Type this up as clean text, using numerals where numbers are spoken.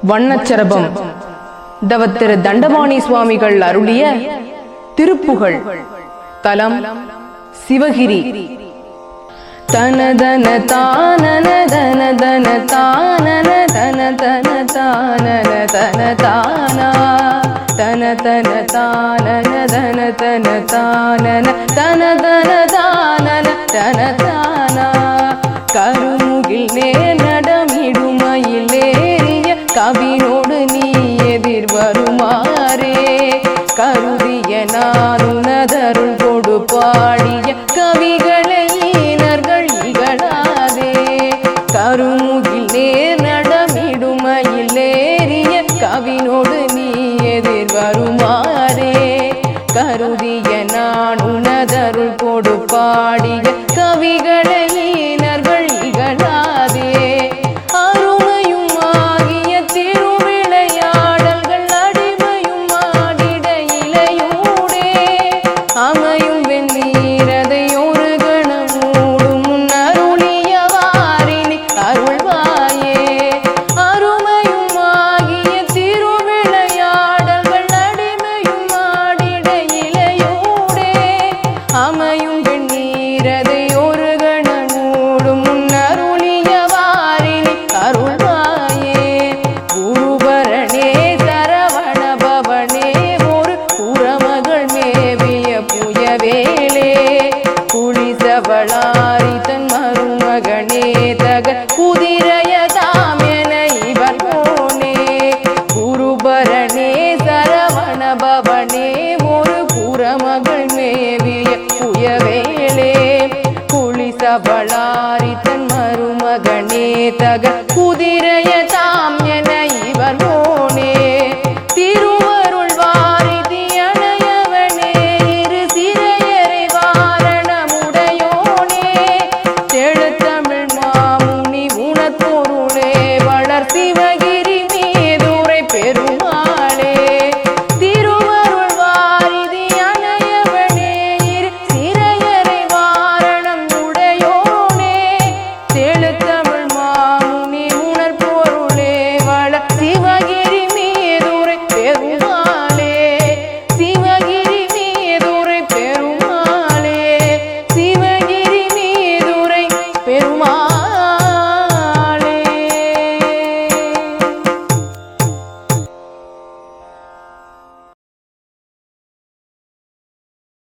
வண்ணச்சரபம் தவத்திரு தண்டபாணி சுவாமிகள் அருளிய திருப்புகழ். தலம் சிவகிரி. தனதன தானன தன தன தானன தன தன தானன தன தானா தன தன தானன தன தன தானன தன தன தானன தன தானா. கருமுகில் நேர் நடமிடுமயிலேறிய கவினோடு நீ எதிர் வருமாறே கருதிய நான் உனதருள் கொடு பாடிய கவிகளை ஈனர்கள் இகழாதே. கருமுகில் நேர் நடமிடுமயிலேறிய கவினோடு நீ எதிர் வருமாறே கருதிய நான் உனதருள் கொடு பாடிய கவிகளை